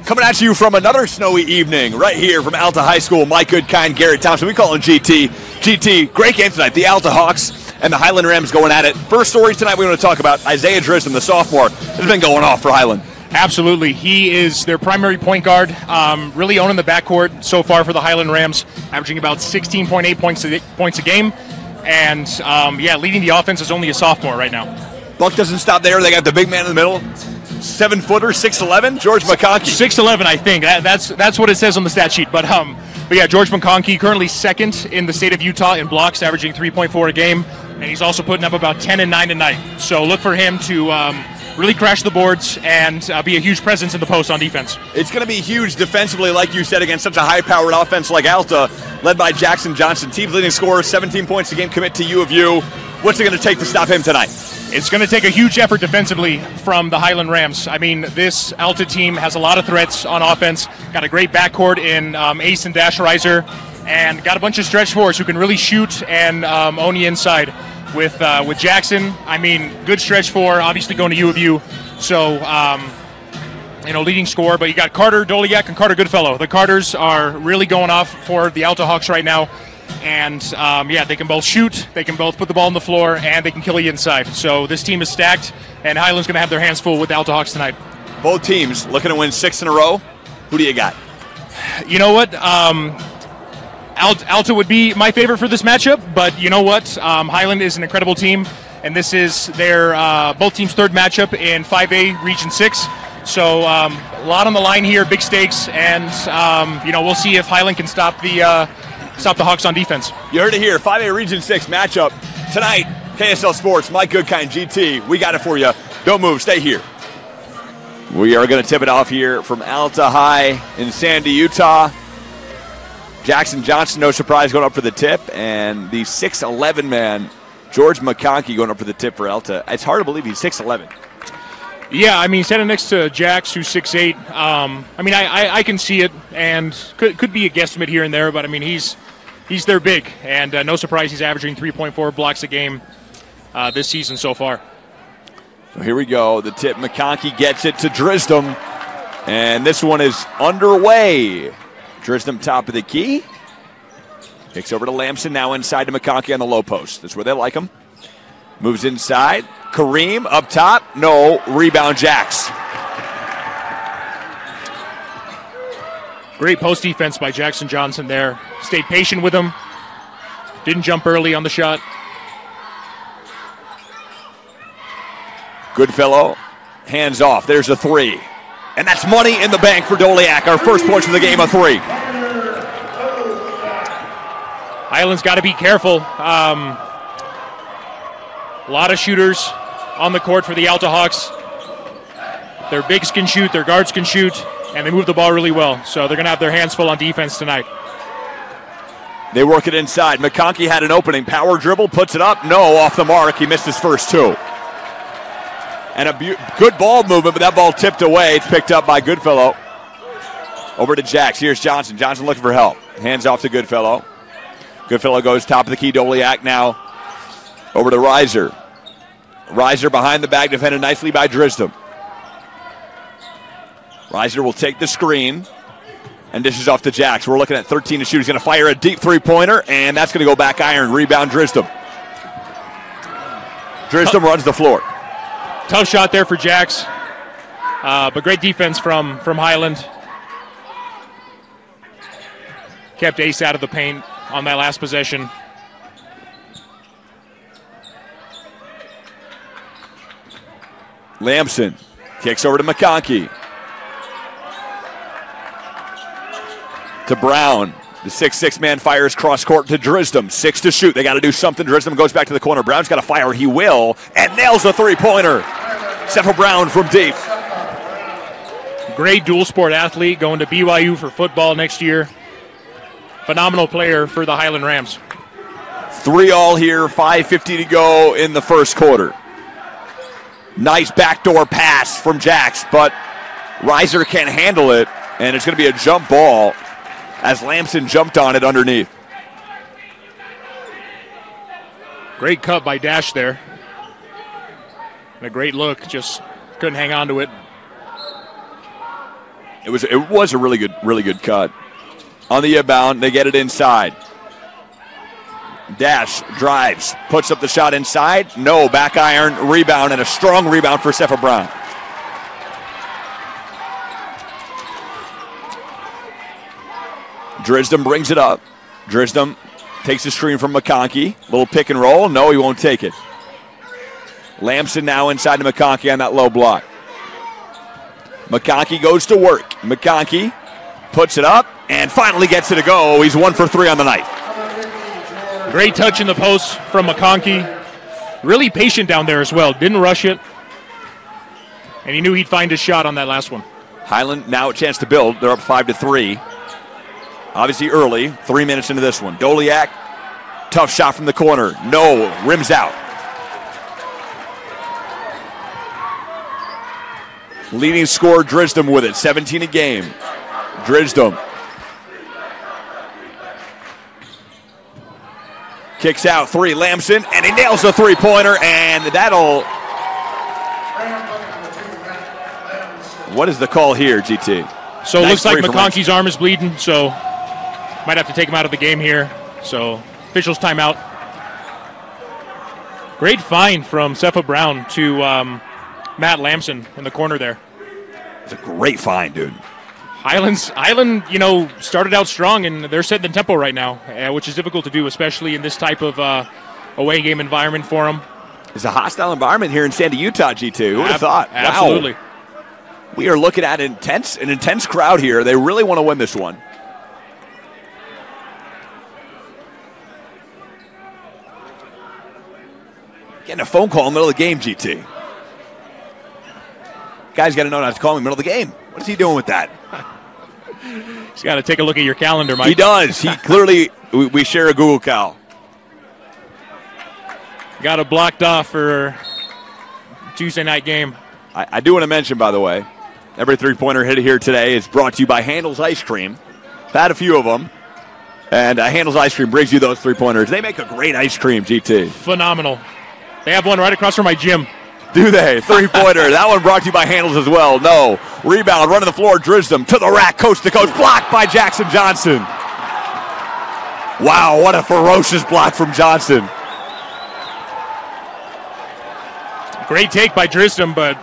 Coming at you from another snowy evening right here from Alta High School. My good kind Garrett Thompson. We call him GT. GT, great game tonight. The Alta Hawks and the Highland Rams going at it. First story tonight we want to talk about Isaiah Drisden, the sophomore, has been going off for Highland. Absolutely. He is their primary point guard, really owning the backcourt so far for the Highland Rams, averaging about 16.8 points a game. And, leading the offense is only a sophomore right now. Buck doesn't stop there. They got the big man in the middle. 7-footer, 6'11", George McConkey. 6'11", I think. That's what it says on the stat sheet. But George McConkey, currently second in the state of Utah in blocks, averaging 3.4 a game. And he's also putting up about 10 and 9 tonight. So look for him to really crash the boards and be a huge presence in the post on defense. It's going to be huge defensively, like you said, against such a high-powered offense like Alta, led by Jackson Johnson. Team's leading scorer, 17 points a game, commit to U of U. What's it going to take to stop him tonight? It's going to take a huge effort defensively from the Highland Rams. I mean, this Alta team has a lot of threats on offense. Got a great backcourt in Ace and Dash Riser, and got a bunch of stretch fours who can really shoot and own the inside. With Jackson, I mean, good stretch four, obviously going to U of U. So, leading scorer. But you got Carter Doliak and Carter Goodfellow. The Carters are really going off for the Alta Hawks right now. And, they can both shoot, they can both put the ball on the floor, and they can kill you inside. So this team is stacked, and Highland's going to have their hands full with the Alta Hawks tonight. Both teams looking to win 6 in a row. Who do you got? You know what? Alta would be my favorite for this matchup, but you know what? Highland is an incredible team, and this is their both teams' third matchup in 5A Region 6. So a lot on the line here, big stakes, and we'll see if Highland can stop the Hawks on defense. You heard it here, 5A Region 6 matchup tonight. KSL Sports, my good kind GT. We got it for you. Don't move, stay here. We are going to tip it off here from Alta High in Sandy, Utah. Jackson Johnson, no surprise, going up for the tip. And the 6'11" man, George McConkey, going up for the tip for Alta. It's hard to believe he's 6'11". Yeah, I mean, standing next to Jax, who's 6'8". I can see it, and could be a guesstimate here and there, but I mean, he's their big, and no surprise he's averaging 3.4 blocks a game this season so far. So here we go. The tip, McConkey gets it to Drisden, and this one is underway. Drisden top of the key. Kicks over to Lamson, now inside to McConkey on the low post. That's where they like him. Moves inside. Kareem up top. No. Rebound Jax. Great post defense by Jackson Johnson there. Stayed patient with him. Didn't jump early on the shot. Goodfellow. Hands off. There's a three. And that's money in the bank for Doliak. Our first points of the game, a three. Highland's got to be careful. A lot of shooters on the court for the Alta Hawks. Their bigs can shoot, their guards can shoot, and they move the ball really well. So they're going to have their hands full on defense tonight. They work it inside. McConkey had an opening. Power dribble, puts it up. No, off the mark. He missed his first two. And a good ball movement, but that ball tipped away. It's picked up by Goodfellow. Over to Jax. Here's Johnson. Johnson looking for help. Hands off to Goodfellow. Goodfellow goes top of the key. Doliak now over to Riser. Riser behind the back, defended nicely by Drisden. Riser will take the screen and dishes off to Jax. We're looking at 13 to shoot. He's going to fire a deep three-pointer, and that's going to go back iron. Rebound Drisden. Drisden runs the floor. Tough shot there for Jax, but great defense from Highland. Kept Ace out of the paint on that last possession. Lamson kicks over to McConkey. To Brown. The 6'6" man fires cross court to Drisden. 6 to shoot. They got to do something. Drisden goes back to the corner. Brown's got to fire. He will. And nails the three-pointer. Seth Brown from deep. Great dual sport athlete going to BYU for football next year. Phenomenal player for the Highland Rams. 3-all here. 5:50 to go in the first quarter. Nice backdoor pass from Jax, but Riser can't handle it, and it's going to be a jump ball as Lamson jumped on it underneath. Great cut by Dash there. And a great look, just couldn't hang on to it. It was a really good cut. On the inbound, they get it inside. Dash drives, puts up the shot inside. No, back iron, rebound, and a strong rebound for Stepha Brown. Drisdom brings it up. Drisdom takes a screen from McConkey. Little pick and roll. No, he won't take it. Lamson now inside to McConkey on that low block. McConkey goes to work. McConkey puts it up and finally gets it to go. He's 1 for 3 on the night. Great touch in the post from McConkey. Really patient down there as well. Didn't rush it. And he knew he'd find his shot on that last one. Highland now a chance to build. They're up 5-3. Obviously early. 3 minutes into this one. Doliak, tough shot from the corner. No, rims out. Leading scorer Drisdom with it. 17 a game. Drisdom. Kicks out 3, Lamson, and he nails a three-pointer, and that'll... What is the call here, GT? So it looks like McConkey's arm is bleeding, so might have to take him out of the game here. So officials timeout. Great find from Stepha Brown to Matt Lamson in the corner there. It's a great find, dude. Highland, started out strong, and they're setting the tempo right now, which is difficult to do, especially in this type of away game environment for them. It's a hostile environment here in Sandy, Utah, G2. Who would have thought? Absolutely. Wow. We are looking at an intense crowd here. They really want to win this one. Getting a phone call in the middle of the game, GT. Guy's got to know not to call me in the middle of the game. What is he doing with that? He's got to take a look at your calendar, Mike. He does. He clearly, we share a Google Cal. Got it blocked off for Tuesday night game. I do want to mention, by the way, every three-pointer hit here today is brought to you by Handel's Ice Cream. I've had a few of them. And Handel's Ice Cream brings you those three-pointers. They make a great ice cream, GT. Phenomenal. They have one right across from my gym. Do they? Three-pointer. That one brought to you by Handles as well. No. Rebound, running the floor, Drisdom to the rack, coast to coast, blocked by Jackson Johnson. Wow, what a ferocious block from Johnson. Great take by Drisdom, but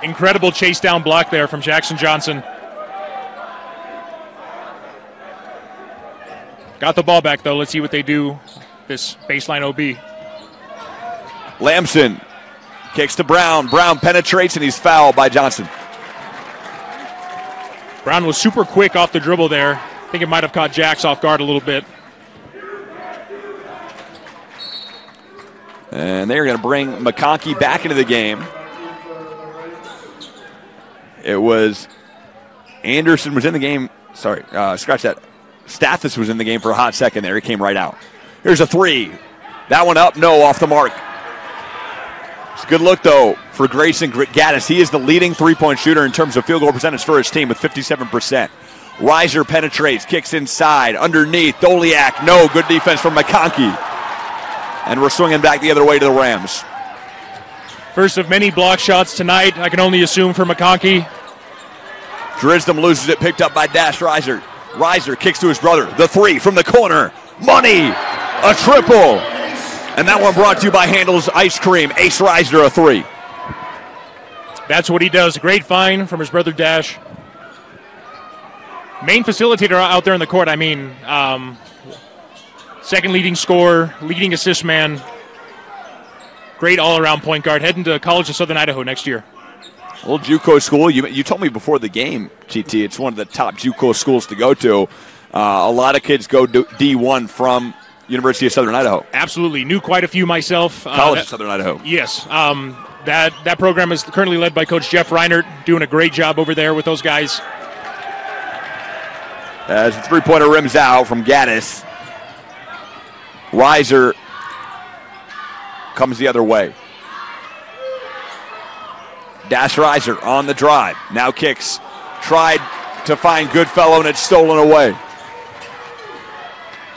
incredible chase down block there from Jackson Johnson. Got the ball back, though. Let's see what they do, this baseline OB. Lamson kicks to Brown. Brown penetrates, and he's fouled by Johnson. Brown was super quick off the dribble there. I think it might have caught Jax off guard a little bit. And they're going to bring McConkey back into the game. It was Anderson was in the game. Sorry, scratch that. Stathis was in the game for a hot second there. He came right out. Here's a three. That one up, no, off the mark. It's a good look, though, for Grayson Gaddis. He is the leading three-point shooter in terms of field goal percentage for his team with 57%. Reiser penetrates, kicks inside, underneath. Doliak, no, good defense from McConkey. And we're swinging back the other way to the Rams. First of many block shots tonight, I can only assume for McConkey. Drisdom loses it, picked up by Dash Reiser. Reiser kicks to his brother. The three from the corner. Money, a triple. And that one brought to you by Handel's Ice Cream. Ace Reiser, a three. That's what he does. Great find from his brother Dash. Main facilitator out there in the court. I mean, second leading scorer, leading assist man. Great all-around point guard. Heading to College of Southern Idaho next year. Old JUCO school. You told me before the game, GT, it's one of the top JUCO schools to go to. A lot of kids go to D1 from University of Southern Idaho. Absolutely. Knew quite a few myself. College of Southern Idaho. Yes. That program is currently led by Coach Jeff Reinert, doing a great job over there with those guys. As the three-pointer rims out from Gaddis. Reiser comes the other way. Dash Reiser on the drive. Now kicks. Tried to find Goodfellow, and it's stolen away.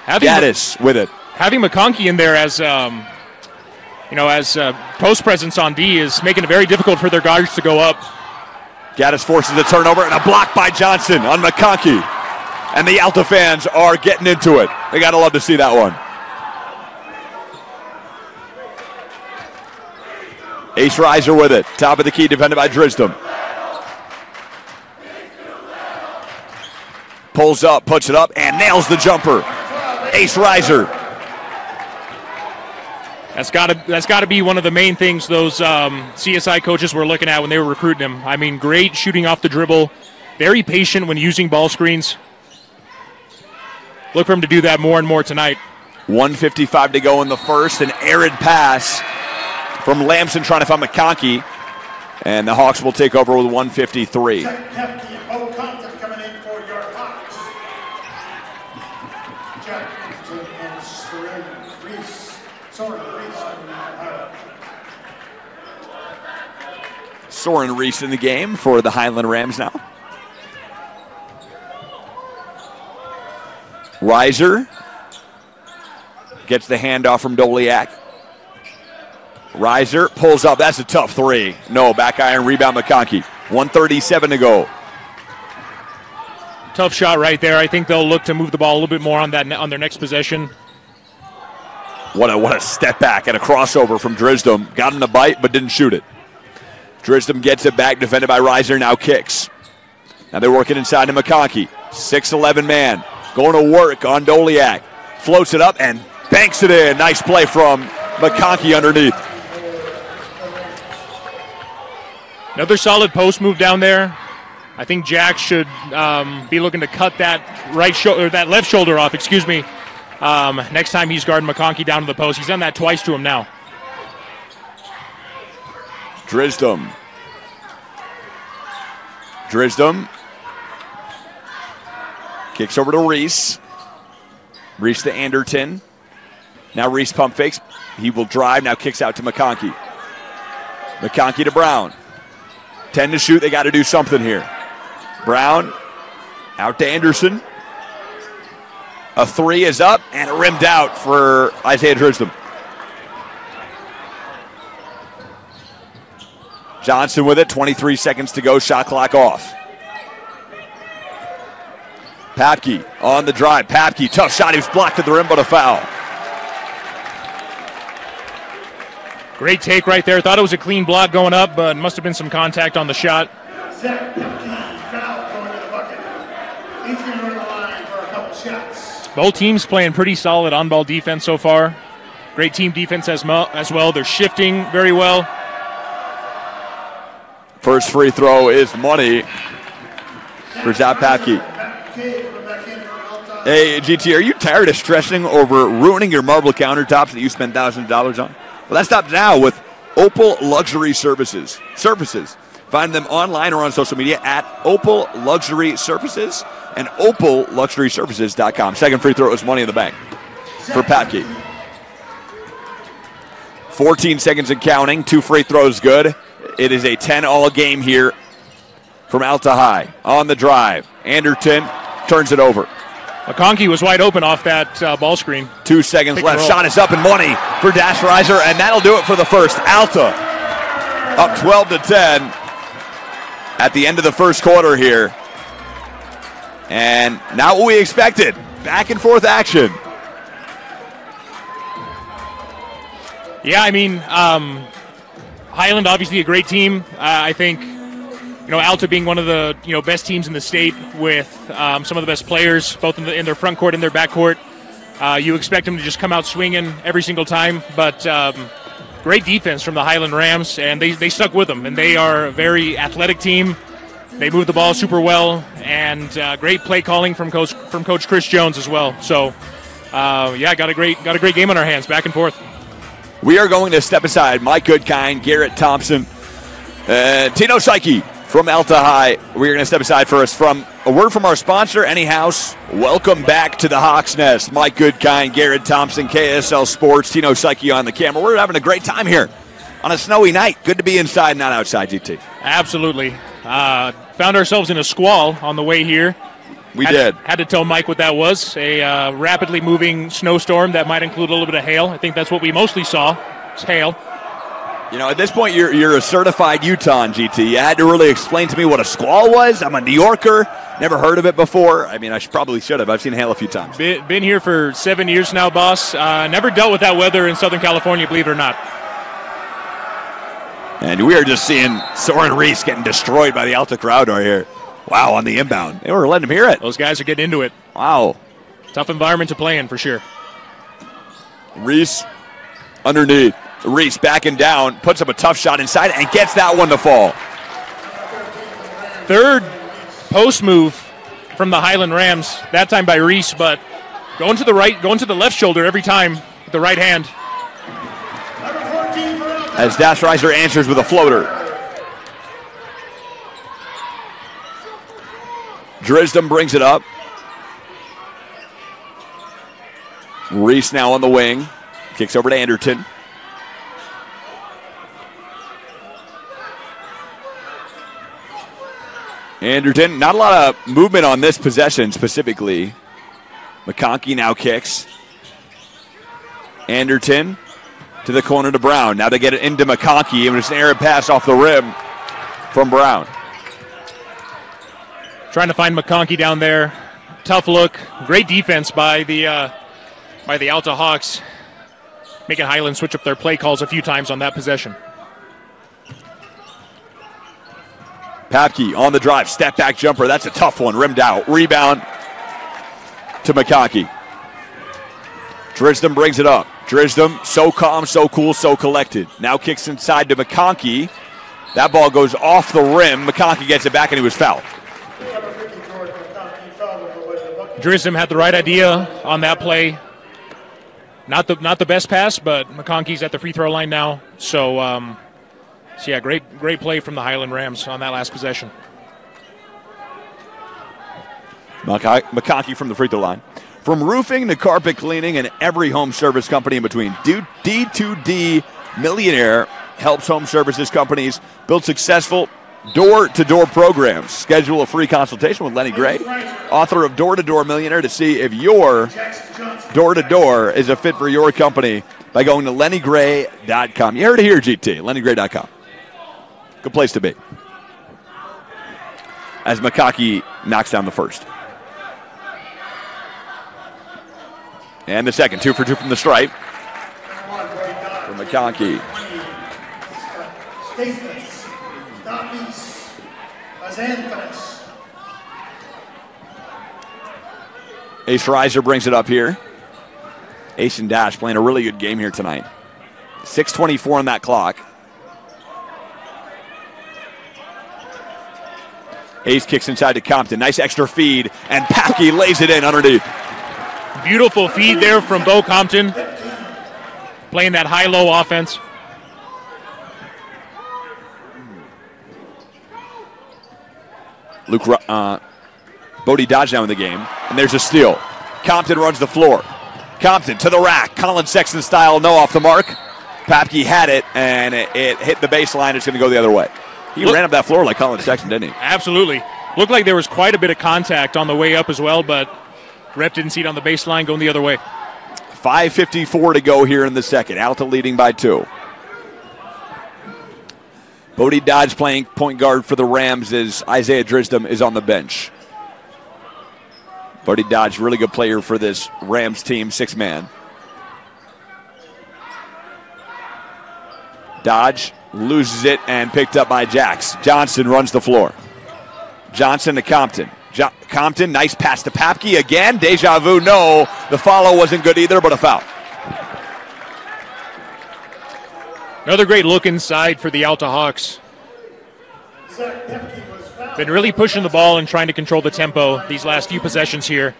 Gaddis with it. Having McConkey in there as post presence on D is making it very difficult for their guards to go up. Gaddis forces a turnover and a block by Johnson on McConkey. And the Alta fans are getting into it. They got to love to see that one. Ace Reiser with it. Top of the key, defended by Drisdom. Pulls up, puts it up, and nails the jumper. Ace Reiser. That's got to be one of the main things those CSI coaches were looking at when they were recruiting him. I mean, great shooting off the dribble. Very patient when using ball screens. Look for him to do that more and more tonight. 1:55 to go in the first. An arid pass from Lamson trying to find McConkey. And the Hawks will take over with 1:53. Soren Reese in the game for the Highland Rams now. Reiser gets the handoff from Doliak. Reiser pulls up. That's a tough three. No, back iron rebound McConkey. 1:37 to go. Tough shot right there. I think they'll look to move the ball a little bit more on that on their next possession. What a step back and a crossover from Drisdom. Got him to bite, but didn't shoot it. Drisdom gets it back, defended by Reiser, now kicks. Now they're working inside to McConkey. 6'11" man. Going to work on Doliak. Floats it up and banks it in. Nice play from McConkey underneath. Another solid post move down there. I think Jack should be looking to cut that left shoulder off, next time he's guarding McConkey down to the post. He's done that twice to him now. Drisdom kicks over to Reese. Reese to Anderton. Now Reese pump fakes. He will drive, now kicks out to McConkey. McConkey to Brown. 10 to shoot, they got to do something here. Brown out to Anderson. A three is up and rimmed out for Isaiah Drisdom. Johnson with it, 23 seconds to go, shot clock off. Papke on the drive. Papke, tough shot, he was blocked at the rim, but a foul. Great take right there. Thought it was a clean block going up, but must have been some contact on the shot. Zach Papke, foul going to the bucket. He's going to run the line for a couple shots. Both teams playing pretty solid on-ball defense so far. Great team defense as well. They're shifting very well. First free throw is money for Zach Papke. Hey, GT, are you tired of stressing over ruining your marble countertops that you spend thousands of dollars on? Well, that stops now with Opal Luxury Surfaces. Find them online or on social media at Opal Luxury Surfaces and opalluxurysurfaces.com. Second free throw is money in the bank for Papke. 14 seconds and counting. 2 free throws good. It is a 10-all game here from Alta High. On the drive, Anderton turns it over. McConkey was wide open off that ball screen. 2 seconds left. Shot is up and money for Dash Reiser, and that'll do it for the first. Alta up 12-10 at the end of the first quarter here. And not what we expected. Back and forth action. Yeah, I mean, Highland obviously a great team. I think, Alta being one of the best teams in the state with some of the best players, both in their front court and their back court. You expect them to just come out swinging every single time, but great defense from the Highland Rams, and they stuck with them. And they are a very athletic team. They move the ball super well, and great play calling from Coach Chris Jones as well. So, got a great game on our hands, back and forth. We are going to step aside. Mike Goodkind, Garrett Thompson, Tino Psyche from Alta High. We're going to step aside first from a word from our sponsor, Anyhouse. Welcome back to the Hawks Nest. Mike Goodkind, Garrett Thompson, KSL Sports, Tino Psyche on the camera. We're having a great time here on a snowy night. Good to be inside, not outside, GT. Absolutely. Found ourselves in a squall on the way here. We did. Had to tell Mike what that was. A rapidly moving snowstorm that might include a little bit of hail. I think that's what we mostly saw. It's hail. You know, at this point, you're a certified Utah GT. You had to really explain to me what a squall was. I'm a New Yorker. Never heard of it before. I mean, probably should have. I've seen hail a few times. Been here for 7 years now, boss. Never dealt with that weather in Southern California, believe it or not. And we are just seeing Soren Reese getting destroyed by the Alta crowd right here. Wow, on the inbound. They were letting him hear it. Those guys are getting into it. Wow. Tough environment to play in, for sure. Reese underneath. Reese backing down, puts up a tough shot inside, and gets that one to fall. Third post move from the Highland Rams, that time by Reese, but going to the right, going to the left shoulder every time with the right hand. As Dashizer answers with a floater. Drisdom brings it up. Reese now on the wing. Kicks over to Anderton. Anderton, not a lot of movement on this possession specifically. McConkey now kicks. Anderton to the corner to Brown. Now they get it into McConkey, and it's an errant pass off the rim from Brown. Trying to find McConkey down there. Tough look. Great defense by the Alta Hawks, making Highland switch up their play calls a few times on that possession. Papke on the drive, step back jumper. That's a tough one, rimmed out. Rebound to McConkey. Drisdom brings it up. Drisdom, so calm, so cool, so collected. Now kicks inside to McConkey. That ball goes off the rim. McConkey gets it back, and he was fouled. Drisdom had the right idea on that play. Not the best pass, but McConkey's at the free throw line now. So yeah, great play from the Highland Rams on that last possession. McConkey from the free throw line. From roofing to carpet cleaning and every home service company in between, D2D Millionaire helps home services companies build successful door-to-door programs. Schedule a free consultation with Lenny Gray, author of Door-to-Door Millionaire, to see if your door-to-door is a fit for your company by going to lennygray.com. You heard it here, GT, lennygray.com. Good place to be. As McConkey knocks down the first. And the second, 2 for 2 from the stripe. For McConkey. Ace Reiser brings it up here. Ace and Dash playing a really good game here tonight. 6:24 on that clock. Ace kicks inside to Compton. Nice extra feed, and Papke lays it in underneath. Beautiful feed there from Bo Compton. Playing that high-low offense. Bodie Dodge now in the game, and there's a steal. Compton runs the floor. Compton to the rack. Colin Sexton style, no off the mark. Papke had it, and it hit the baseline. It's going to go the other way. He ran up that floor like Colin Sexton, didn't he? Absolutely. Looked like there was quite a bit of contact on the way up as well, but ref didn't see it on the baseline going the other way. 5:54 to go here in the second. Alta leading by 2. Bodie Dodge playing point guard for the Rams as Isaiah Drisdom is on the bench. Bodie Dodge, really good player for this Rams team, 6-man. Dodge loses it and picked up by Jax. Johnson runs the floor. Johnson to Compton. Compton, nice pass to Papke again. Deja vu, no. The follow wasn't good either, but a foul. Another great look inside for the Alta Hawks. Been really pushing the ball and trying to control the tempo these last few possessions here.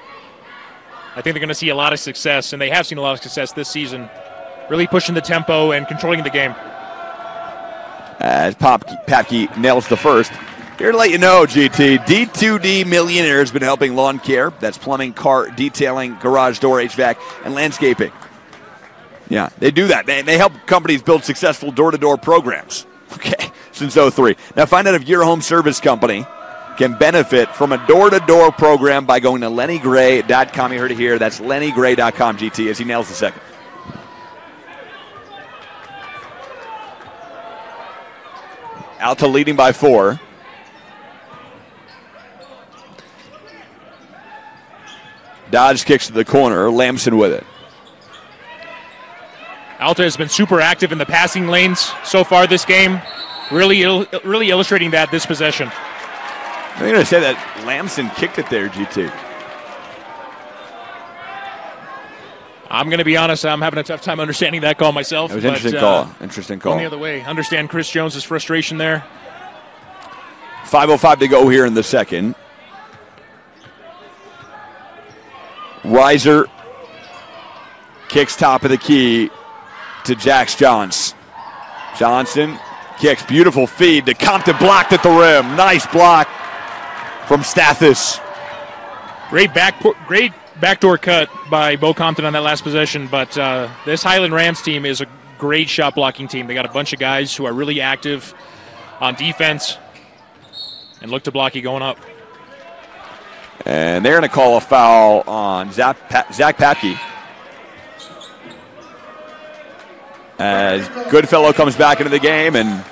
I think they're going to see a lot of success, and they have seen a lot of success this season. Really pushing the tempo and controlling the game. As Papke nails the first. Here to let you know, GT, D2D Millionaire has been helping lawn care. That's plumbing, car detailing, garage door, HVAC, and landscaping. Yeah, they do that. They help companies build successful door-to-door programs. Okay, since 2003. Now find out if your home service company can benefit from a door-to-door program by going to lennygray.com. You heard it here. That's lennygray.com, GT, as he nails the second. Alta leading by 4. Dodge kicks to the corner. Lamson with it. Alta has been super active in the passing lanes so far this game. Really illustrating that this possession. I'm going to say that Lamson kicked it there, GT. I'm going to be honest, I'm having a tough time understanding that call myself. It was an interesting call. Interesting call. Going the other way. Understand Chris Jones' frustration there. 5:05 to go here in the second. Reiser kicks top of the key to Jax Johns. Johnson kicks, beautiful feed to Compton, blocked at the rim. Nice block from Stathis. Great backdoor cut by Bo Compton on that last possession, but this Highland Rams team is a great shot blocking team. They got a bunch of guys who are really active on defense and look to block you going up. And they're going to call a foul on Zach Papke. As Goodfellow comes back into the game, and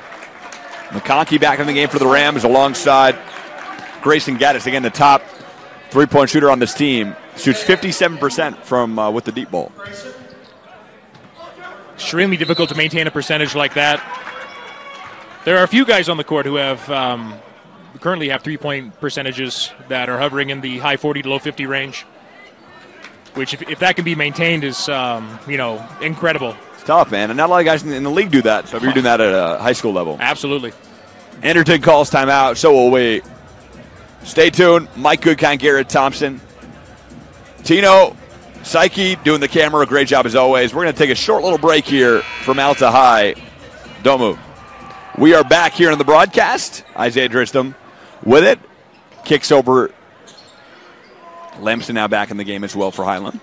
McConkey back in the game for the Rams alongside Grayson Gaddis. Again, the top three-point shooter on this team. Shoots 57% from with the deep ball. Extremely difficult to maintain a percentage like that. There are a few guys on the court who have currently have three-point percentages that are hovering in the high 40 to low 50 range, which if that can be maintained is incredible. It's tough, man, and not a lot of guys in the league do that. So if you're doing that at a high school level, absolutely. Anderton calls timeout. So will we. Stay tuned. Mike Goodkind, Garrett Thompson, Tino, Psyche doing the camera. Great job as always. We're going to take a short little break here from Alta High. Don't move. We are back here on the broadcast. Isaiah Drisdom with it. Kicks over. Lamson now back in the game as well for Highland.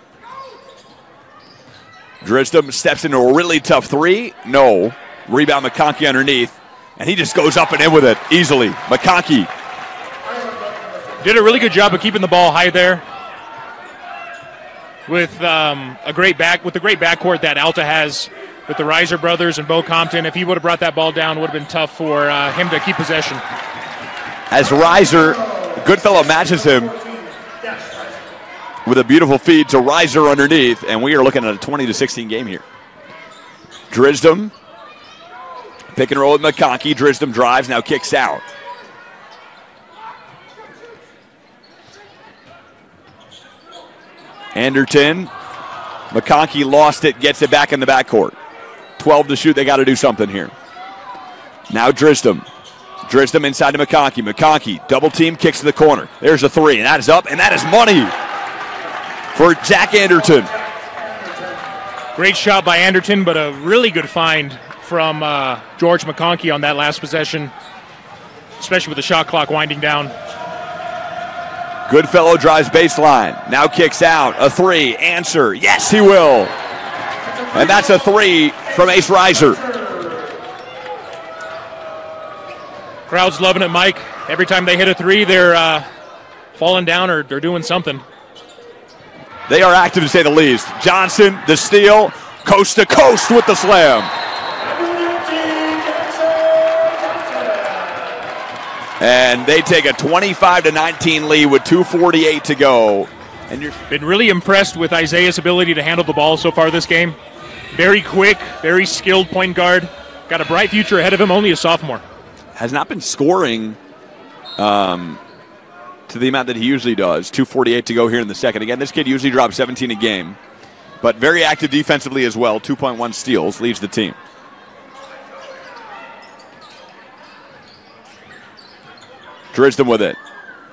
Drisdom steps into a really tough three. No. Rebound McConkey underneath. And he just goes up and in with it easily. McConkey. Did a really good job of keeping the ball high there. With a great backcourt that Alta has with the Reiser brothers and Bo Compton. If he would have brought that ball down, it would have been tough for him to keep possession. As Reiser, Goodfellow matches him with a beautiful feed to Reiser underneath, and we are looking at a 20-16 game here. Drisdom, pick and roll with McConkey. Drisdom drives, now kicks out. Anderton, McConkey lost it, gets it back in the backcourt. 12 to shoot, they got to do something here. Now Drisdom. Drisdom inside to McConkey. McConkey, double team, kicks to the corner. There's a three, and that is up, and that is money for Jack Anderton. Great shot by Anderton, but a really good find from George McConkey on that last possession, especially with the shot clock winding down. Goodfellow drives baseline, now kicks out, a three, answer, yes he will. And that's a three from Ace Reiser. Crowd's loving it, Mike. Every time they hit a three, they're falling down or they're doing something. They are active to say the least. Johnson, the steal, coast to coast with the slam. And they take a 25-19 lead with 2:48 to go. And you're been really impressed with Isaiah's ability to handle the ball so far this game. Very quick, very skilled point guard. Got a bright future ahead of him, only a sophomore. Has not been scoring to the amount that he usually does. 2:48 to go here in the second. Again, this kid usually drops 17 a game, but very active defensively as well. 2.1 steals, leads the team. Drisdom with it.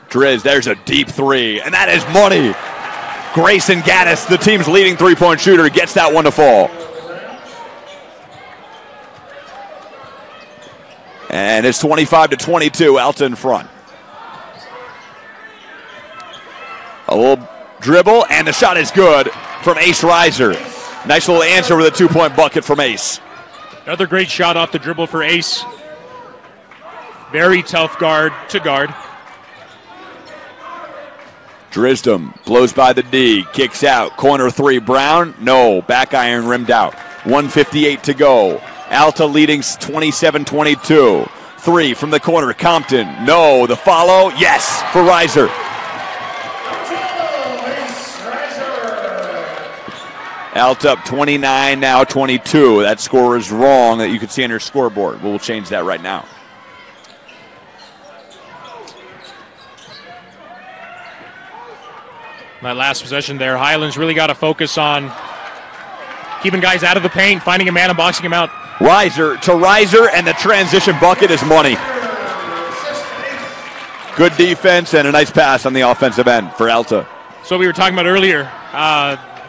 Driz, there's a deep three, and that is money. Grayson Gaddis, the team's leading three-point shooter, gets that one to fall. And it's 25-22, Alta in front. A little dribble, and the shot is good from Ace Reiser. Nice little answer with a two-point bucket from Ace. Another great shot off the dribble for Ace. Very tough guard to guard. Drisdom blows by the D, kicks out, corner three, Brown, no, back iron rimmed out. 1:58 to go. Alta leading 27-22. Three from the corner, Compton. No, the follow, yes, for Reiser. Alta up 29, now 22. That score is wrong that you can see on your scoreboard. We'll change that right now. That last possession there, Highlands really got to focus on keeping guys out of the paint, finding a man and boxing him out. Reiser to Reiser, and the transition bucket is money. Good defense and a nice pass on the offensive end for Alta. So we were talking about earlier,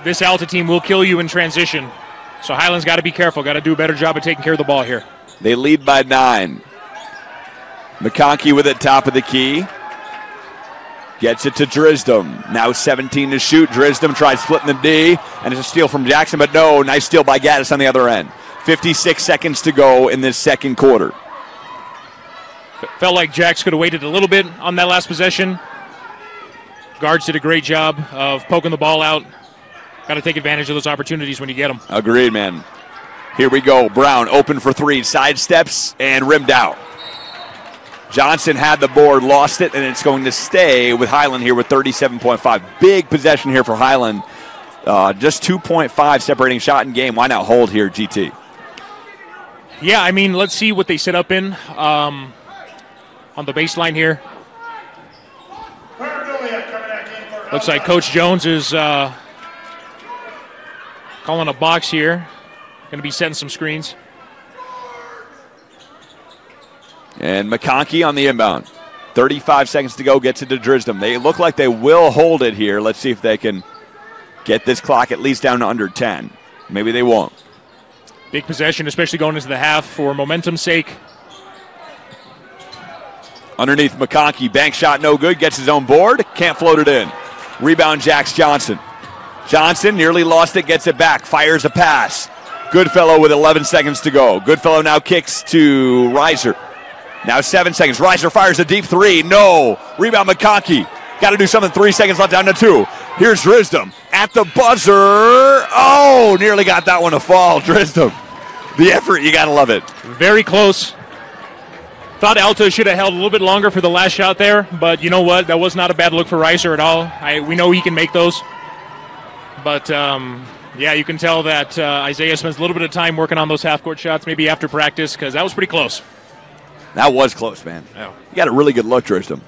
this Alta team will kill you in transition. So Highlands got to be careful, got to do a better job of taking care of the ball here. They lead by 9. McConkey with it top of the key. Gets it to Drisdom. Now 17 to shoot. Drisdom tried splitting the D, and it's a steal from Jackson, but no, nice steal by Gaddis on the other end. 56 seconds to go in this second quarter. Felt like Jax could have waited a little bit on that last possession. Guards did a great job of poking the ball out. Got to take advantage of those opportunities when you get them. Agreed, man. Here we go. Brown open for 3. Sidesteps and rimmed out. Johnson had the board, lost it, and it's going to stay with Highland here with 37.5. Big possession here for Highland. Just 2.5 separating shot and game. Why not hold here, GT? Yeah, I mean, let's see what they set up in on the baseline here. Looks like Coach Jones is calling a box here. Going to be setting some screens. And McConkey on the inbound. 35 seconds to go, gets it to Drisdom. They look like they will hold it here. Let's see if they can get this clock at least down to under 10. Maybe they won't. Big possession, especially going into the half for momentum's sake. Underneath McConkey, bank shot no good, gets his own board, can't float it in. Rebound Jax Johnson. Johnson nearly lost it, gets it back, fires a pass. Goodfellow with 11 seconds to go. Goodfellow now kicks to Reiser. Now 7 seconds. Reiser fires a deep 3. No. Rebound McConkey. Got to do something. 3 seconds left, down to 2. Here's Drisdom at the buzzer. Oh, nearly got that one to fall. Drisdom. The effort, you got to love it. Very close. Thought Alta should have held a little bit longer for the last shot there, but you know what? That was not a bad look for Reiser at all. We know he can make those. But, yeah, you can tell that Isaiah spends a little bit of time working on those half-court shots, maybe after practice, because that was pretty close. That was close, man. Yeah. You got a really good look, Drisdom.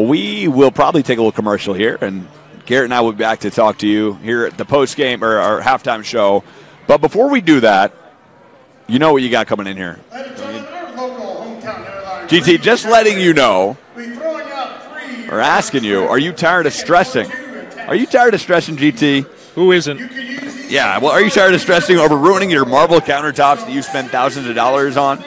We will probably take a little commercial here, and Garrett and I will be back to talk to you here at the post-game or our halftime show. But before we do that, you know what you got coming in here. GT, just letting you know, or asking you, are you tired of stressing? Are you tired of stressing, GT? Who isn't? Yeah, well, are you tired of stressing over ruining your marble countertops that you spend thousands of dollars on?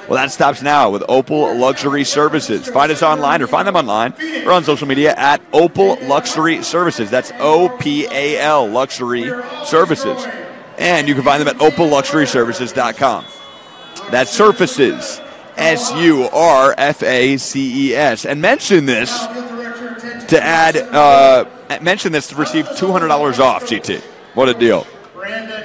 Well, that stops now with Opal Luxury Services. Find us online or find them online or on social media at Opal Luxury Services. That's OPAL Luxury Services. And you can find them at opalluxuryservices.com. That's Surfaces, SURFACES. And mention this to receive $200 off, GT. What a deal.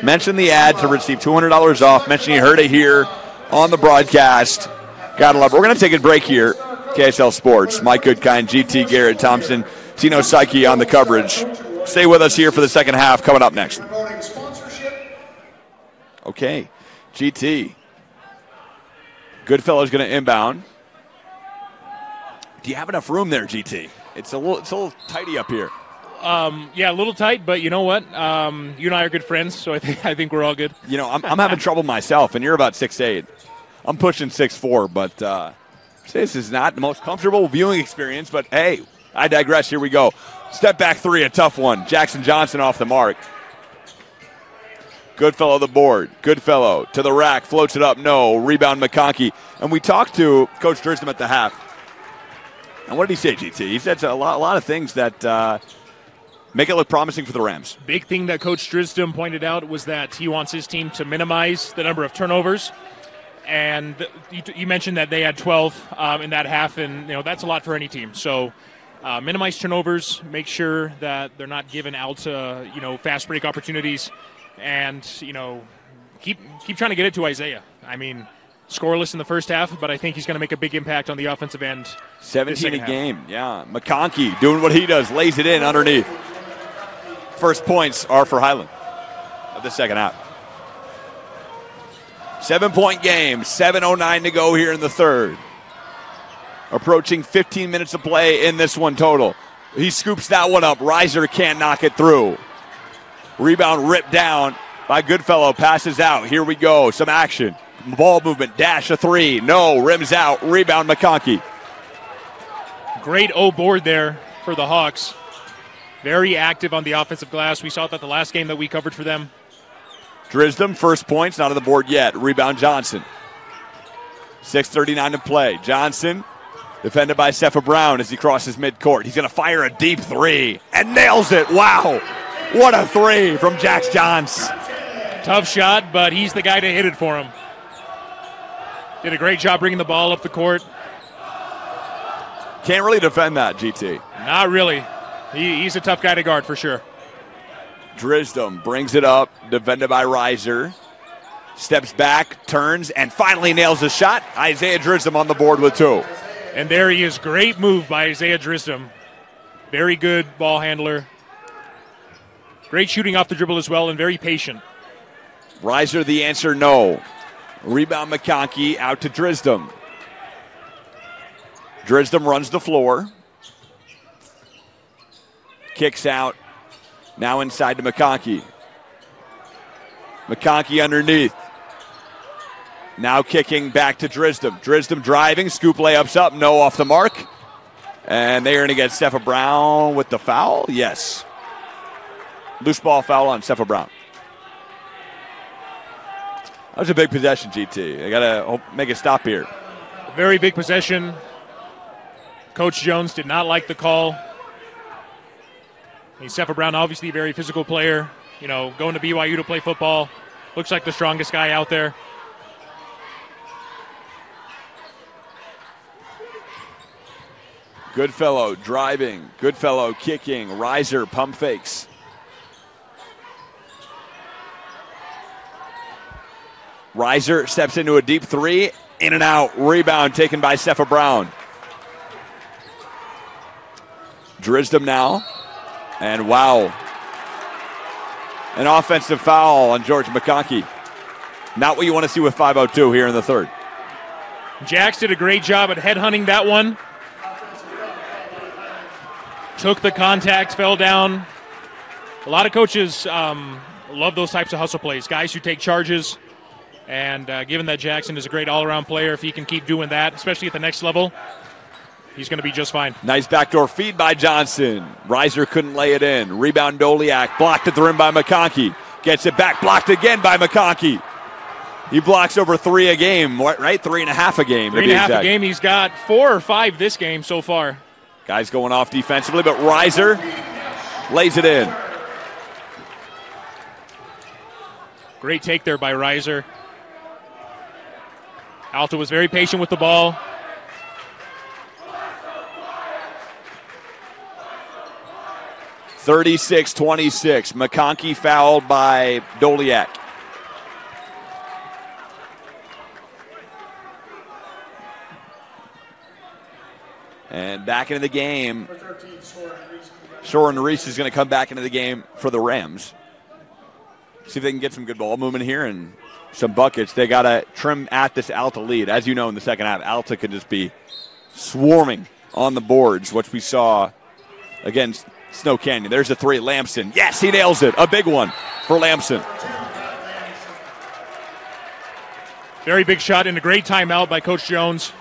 Mention the ad to receive $200 off. Mention you heard it here on the broadcast. Gotta love it. We're going to take a break here. KSL Sports, Mike Goodkind, GT, Garrett Thompson, Tino Psyche on the coverage. Stay with us here for the second half coming up next. Okay, GT. Goodfellow's going to inbound. Do you have enough room there, GT? It's a little tighty up here. Yeah, a little tight, but you know what? You and I are good friends, so I think we're all good. You know, I'm having trouble myself, and you're about 6'8". I'm pushing 6'4", but this is not the most comfortable viewing experience, but hey, I digress. Here we go. Step back 3, a tough one. Jackson Johnson off the mark. Goodfellow the board. Goodfellow to the rack, floats it up, no. Rebound McConkey. And we talked to Coach Drisdom at the half. And what did he say, GT? He said a lot of things that make it look promising for the Rams. Big thing that Coach Drisdom pointed out was that he wants his team to minimize the number of turnovers. And you mentioned that they had 12 in that half, and that's a lot for any team. So minimize turnovers, make sure that they're not giving out fast break opportunities, and keep trying to get it to Isaiah. I mean, scoreless in the first half, but I think he's going to make a big impact on the offensive end. 17 a game, yeah. McConkey doing what he does, lays it in underneath. First points are for Highland of the second half. 7-point game, 7:09 to go here in the third. Approaching 15 minutes of play in this one total. He scoops that one up. Reiser can't knock it through. Rebound ripped down by Goodfellow. Passes out. Here we go. Some action. Ball movement. Dash a three. No. Rims out. Rebound McConkey. Great O board there for the Hawks. Very active on the offensive glass. We saw that the last game that we covered for them. Drisdom, first points, not on the board yet. Rebound Johnson. 6:39 to play. Johnson defended by Cepha Brown as he crosses midcourt. He's going to fire a deep three and nails it. Wow. What a three from Jax Johns. Tough shot, but he's the guy to hit it for him. Did a great job bringing the ball up the court. Can't really defend that, GT. Not really. He's a tough guy to guard for sure. Drisdom brings it up, defended by Reiser. Steps back, turns, and finally nails the shot. Isaiah Drisdom on the board with two. And there he is. Great move by Isaiah Drisdom. Very good ball handler. Great shooting off the dribble as well, and very patient. Reiser, the answer, no. Rebound McConkey out to Drisdom. Drisdom runs the floor. Kicks out. Now inside to McConkey. McConkey underneath. Now kicking back to Drisdom. Drisdom driving. Scoop layups up. No off the mark. And they're going to get Cepha Brown with the foul. Yes. Loose ball foul on Cepha Brown. That was a big possession, GT. They got to make a stop here. Very big possession. Coach Jones did not like the call. Cepha Brown, obviously a very physical player. You know, going to BYU to play football. Looks like the strongest guy out there. Goodfellow driving. Goodfellow kicking. Reiser pump fakes. Reiser steps into a deep three. In and out. Rebound taken by Cepha Brown. Drisdom now. And wow. An offensive foul on George McConkey. Not what you want to see with 5:02 here in the third. Jax did a great job at headhunting that one. Took the contact, fell down. A lot of coaches love those types of hustle plays. Guys who take charges. And given that Jackson is a great all-around player, if he can keep doing that, especially at the next level, he's going to be just fine. Nice backdoor feed by Johnson. Reiser couldn't lay it in. Rebound Doliak. Blocked at the rim by McConkey. Gets it back. Blocked again by McConkey. He blocks over 3 a game, right? 3.5 a game. 3.5 a game. He's got 4 or 5 this game so far. Guys going off defensively, but Reiser lays it in. Great take there by Reiser. Alta was very patient with the ball. (36-26). McConkey fouled by Doliak. And back into the game. Soren Reese is going to come back into the game for the Rams. See if they can get some good ball movement here and some buckets. They got to trim at this Alta lead. As you know, in the second half, Alta could just be swarming on the boards, which we saw against Snow Canyon. There's a three. Lamson. Yes, he nails it. A big one for Lamson. Very big shot and a great timeout by Coach Jones.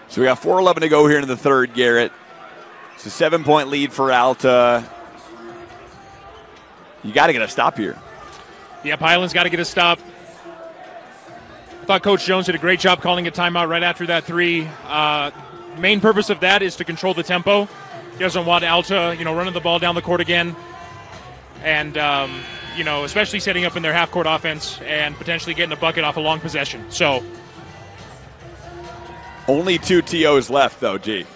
So we got 4:11 to go here in the third, Garrett. It's a 7-point lead for Alta. You got to get a stop here. Yep, Highland's got to get a stop. I thought Coach Jones did a great job calling a timeout right after that three. Main purpose of that is to control the tempo. He doesn't want Alta, running the ball down the court again. And, especially setting up in their half-court offense and potentially getting a bucket off a long possession. So only 2 TOs left, though, G.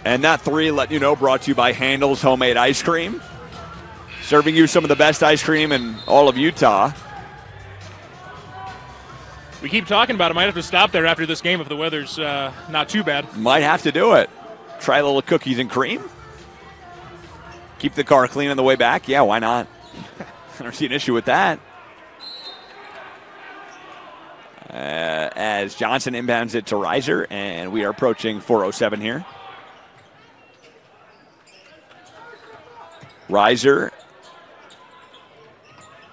And that three, let you know, brought to you by Handel's Homemade Ice Cream. Serving you some of the best ice cream in all of Utah. We keep talking about it. Might have to stop there after this game if the weather's not too bad. Might have to do it. Try a little cookies and cream. Keep the car clean on the way back. Yeah, why not? I don't see an issue with that. As Johnson inbounds it to Reiser, and we are approaching 4:07 here. Reiser.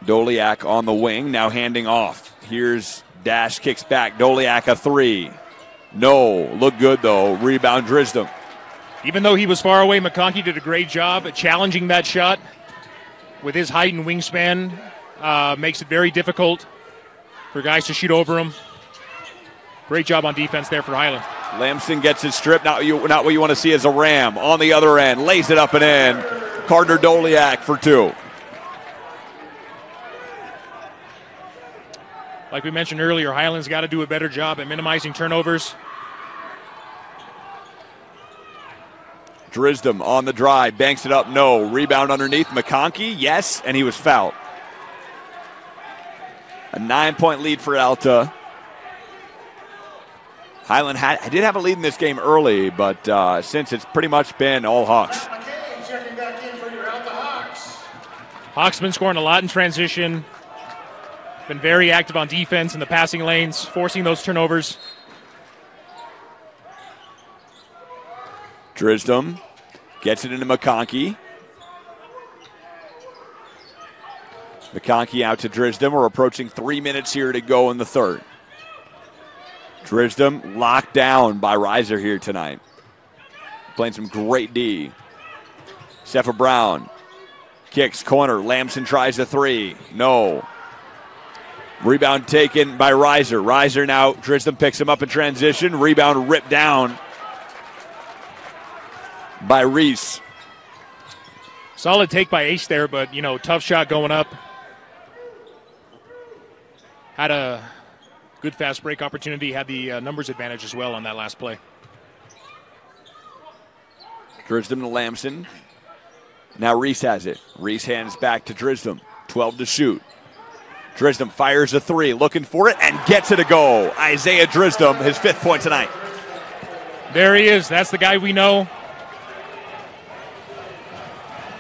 Doliak on the wing, now handing off. Here's Dash, kicks back. Doliak a three. No, look good though. Rebound Drisdom. Even though he was far away, McConkey did a great job at challenging that shot. With his height and wingspan, makes it very difficult for guys to shoot over him. Great job on defense there for Highland. Lamson gets it stripped. Not what you want to see as a Ram. On the other end, lays it up and in. Carter Doliak for two. Like we mentioned earlier, Highland's got to do a better job at minimizing turnovers. Drisdom on the drive, banks it up, no. Rebound underneath, McConkey, yes, and he was fouled. A 9-point lead for Alta. Highland did have a lead in this game early, but since it's pretty much been all Hawks. Checking back in for your Alta Hawks. Hawks been scoring a lot in transition. Been very active on defense in the passing lanes, forcing those turnovers. Drisdom gets it into McConkey. McConkey out to Drisdom. We're approaching 3 minutes here to go in the third. Drisdom locked down by Reiser here tonight. Playing some great D. Sepha Brown kicks corner. Lamson tries a three. No. Rebound taken by Reiser. Reiser now, Drisdom picks him up in transition. Rebound ripped down by Reese. Solid take by Ace there, but, tough shot going up. Had a good fast break opportunity. Had the numbers advantage as well on that last play. Drisdom to Lamson. Now Reese has it. Reese hands back to Drisdom. 12 to shoot. Drisdom fires a three, looking for it, and gets it a go. Isaiah Drisdom, his 5th point tonight. There he is. That's the guy we know.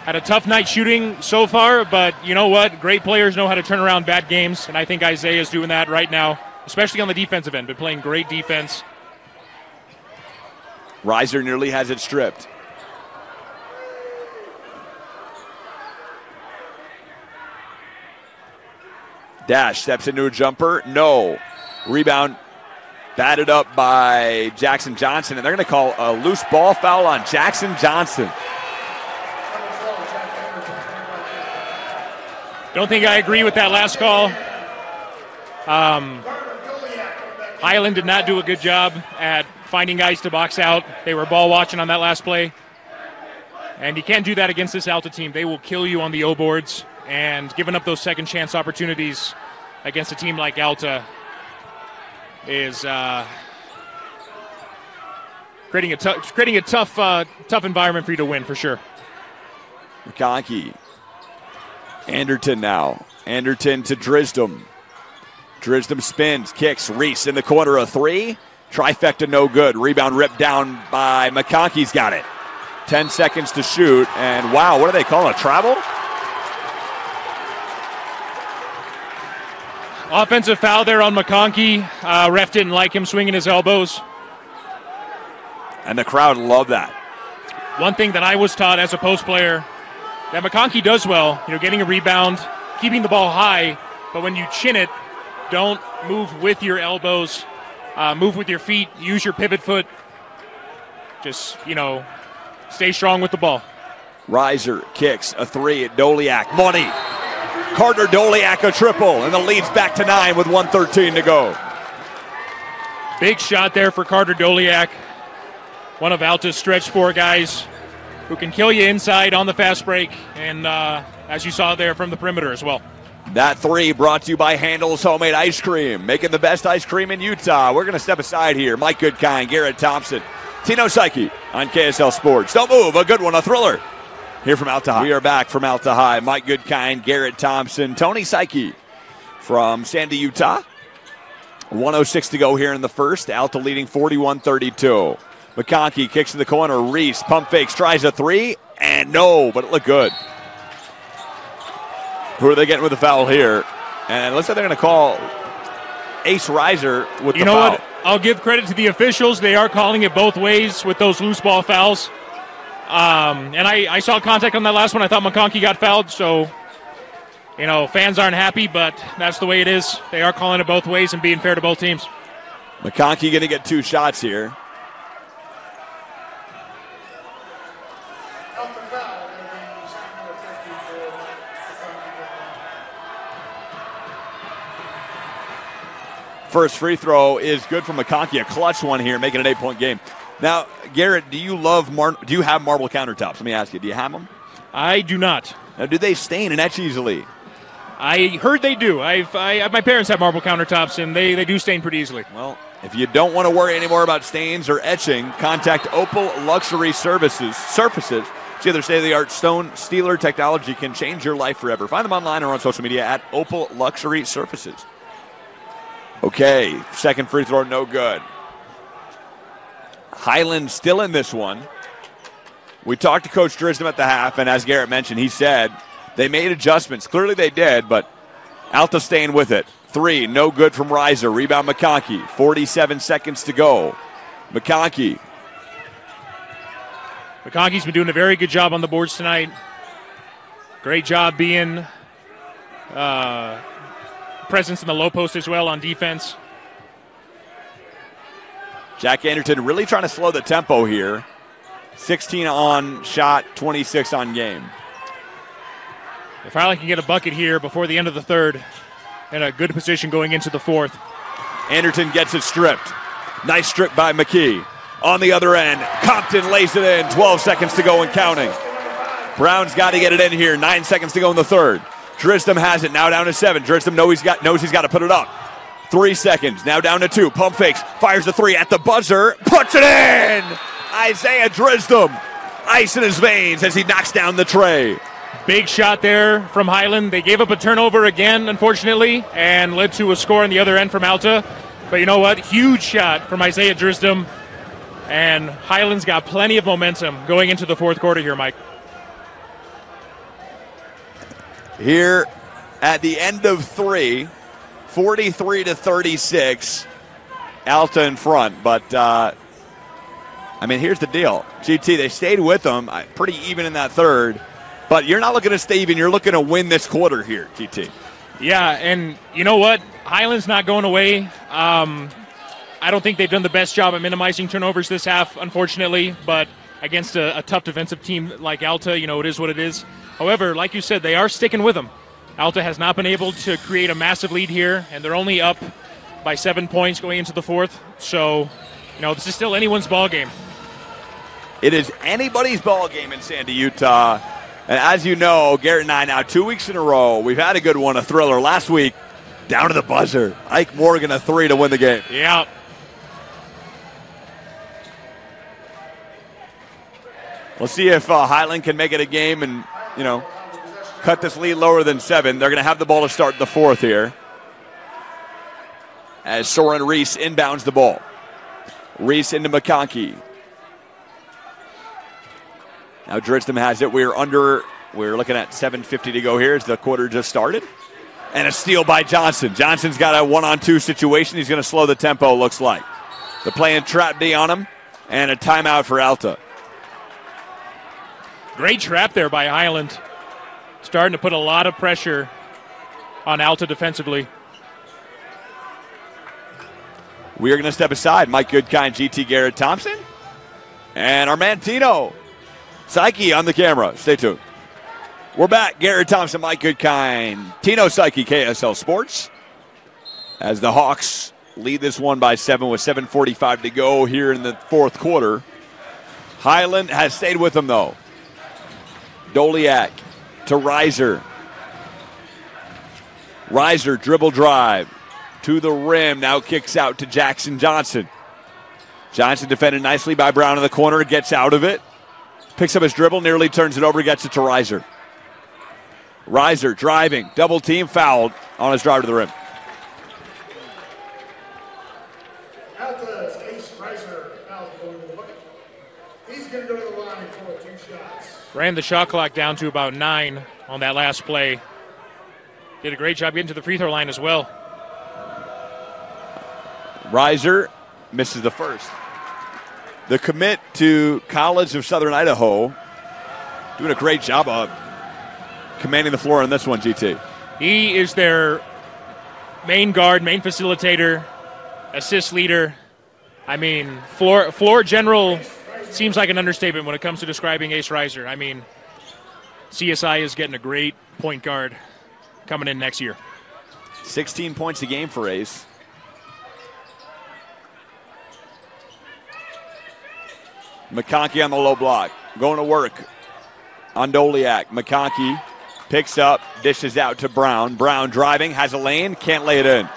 Had a tough night shooting so far, but you know what? Great players know how to turn around bad games, and I think Isaiah's doing that right now, especially on the defensive end, but playing great defense. Reiser nearly has it stripped. Dash steps into a jumper. No. Rebound batted up by Jackson Johnson, and they're going to call a loose ball foul on Jackson Johnson. Don't think I agree with that last call. Highland did not do a good job at finding guys to box out. They were ball watching on that last play. And you can't do that against this Alta team. They will kill you on the O boards. And giving up those second chance opportunities against a team like Alta is creating a tough environment for you to win for sure. McConkey. Anderton now. Anderton to Drisdom. Drisdom spins, kicks. Reese in the corner, a three. Trifecta no good. Rebound ripped down by McConkey's got it. 10 seconds to shoot. And wow, what do they call it? Travel? Offensive foul there on McConkey. Ref didn't like him swinging his elbows. And the crowd loved that. One thing that I was taught as a post player that McConkey does well, getting a rebound, keeping the ball high, but when you chin it, don't move with your elbows, move with your feet, use your pivot foot. Just, stay strong with the ball. Reiser kicks a three at Doliak. Money. Carter Doliak a triple, and the lead's back to 9 with 1:13 to go. Big shot there for Carter Doliak. One of Alta's stretch four guys who can kill you inside on the fast break, and as you saw there from the perimeter as well. That three brought to you by Handel's Homemade Ice Cream, making the best ice cream in Utah. We're going to step aside here. Mike Goodkind, Garrett Thompson, Tino Psyche on KSL Sports. Don't move, a good one, a thriller. Here from Alta High. We are back from Alta High. Mike Goodkind, Garrett Thompson, Tony Psyche from Sandy, Utah. 1:06 to go here in the first. Alta leading 41-32. McConkey kicks in the corner. Reese pump fakes, tries a three, and no, but it looked good. Who are they getting with the foul here? And it looks like they're going to call Ace Reiser with the foul. You know what? I'll give credit to the officials. They are calling it both ways with those loose ball fouls. And I saw contact on that last one. I thought McConkey got fouled, so, you know, fans aren't happy, but that's the way it is. They are calling it both ways and being fair to both teams. McConkey going to get 2 shots here. First free throw is good from McConkey, a clutch one here, making an 8-point game. Now, Garrett, do you have marble countertops? Let me ask you, do you have them? I do not. Now, do they stain and etch easily? I heard they do. My parents have marble countertops, and they do stain pretty easily. Well, if you don't want to worry anymore about stains or etching, contact Opal Luxury Surfaces. See, their state-of-the-art stone steeler technology can change your life forever. Find them online or on social media at Opal Luxury Surfaces. Okay, second free throw, no good. Highland still in this one. We talked to Coach Drisdom at the half, and as Garrett mentioned, he said they made adjustments. Clearly they did, but Alta staying with it. 3, no good from Reiser. Rebound McConkey. 47 seconds to go. McConkey's been doing a very good job on the boards tonight. Great job being presence in the low post as well on defense. Jack Anderton really trying to slow the tempo here. 16 on shot, 26 on game. If Highland can get a bucket here before the end of the third, in a good position going into the fourth. Anderton gets it stripped. Nice strip by McKee. On the other end, Compton lays it in. 12 seconds to go and counting. Brown's got to get it in here. 9 seconds to go in the third. Drisdom has it, now down to 7. Drisdom knows he's got to put it up. 3 seconds, now down to 2. Pump fakes, fires the 3 at the buzzer, puts it in! Isaiah Drisdom, ice in his veins as he knocks down the tray. Big shot there from Highland. They gave up a turnover again, unfortunately, and led to a score on the other end from Alta. But you know what? Huge shot from Isaiah Drisdom. And Highland's got plenty of momentum going into the fourth quarter here, Mike. Here at the end of 3, 43-36, Alta in front. But, here's the deal. GT, they stayed with them pretty even in that third. But you're not looking to stay even. You're looking to win this quarter here, GT. Yeah, and you know what? Highland's not going away. I don't think they've done the best job at minimizing turnovers this half, unfortunately. But against a tough defensive team like Alta, you know, it is what it is. However, like you said, they are sticking with them. Alta has not been able to create a massive lead here, and they're only up by 7 points going into the fourth. So, you know, this is still anyone's ball game. It is anybody's ball game in Sandy, Utah. And as you know, Garrett and I now 2 weeks in a row, we've had a good one, a thriller. Last week, down to the buzzer. Ike Morgan a 3 to win the game. Yeah. We'll see if Highland can make it a game and, you know, cut this lead lower than 7. They're going to have the ball to start the fourth here. As Soren Reese inbounds the ball. Reese into McConkey. Now Drisdom has it. We're looking at 7:50 to go here as the quarter just started. And a steal by Johnson. Johnson's got a 1-on-2 situation. He's going to slow the tempo, looks like. They're playing trap D on him. And a timeout for Alta. Great trap there by Highland. Starting to put a lot of pressure on Alta defensively. We are going to step aside. Mike Goodkind, GT Garrett Thompson. And our man Tino Psyche on the camera. Stay tuned. We're back. Garrett Thompson, Mike Goodkind, Tino Psyche, KSL Sports. As the Hawks lead this one by 7 with 7:45 to go here in the fourth quarter. Highland has stayed with them, though. Doliak to Reiser. Reiser dribble drive to the rim. Now kicks out to Jackson Johnson. Johnson defended nicely by Brown in the corner. Gets out of it. Picks up his dribble. Nearly turns it over. Gets it to Reiser. Reiser driving. Double team fouled on his drive to the rim. going to go to the line for 2 shots. Ran the shot clock down to about 9 on that last play. Did a great job getting to the free throw line as well. Reiser misses the first. The commit to College of Southern Idaho doing a great job of commanding the floor on this one, GT. He is their main guard, main facilitator, assist leader. I mean, floor general seems like an understatement when it comes to describing Ace Reiser. I mean, CSI is getting a great point guard coming in next year. 16 points a game for Ace. McConkey on the low block. Going to work on Doliak. McConkey picks up, dishes out to Brown. Brown driving, has a lane, can't lay it in.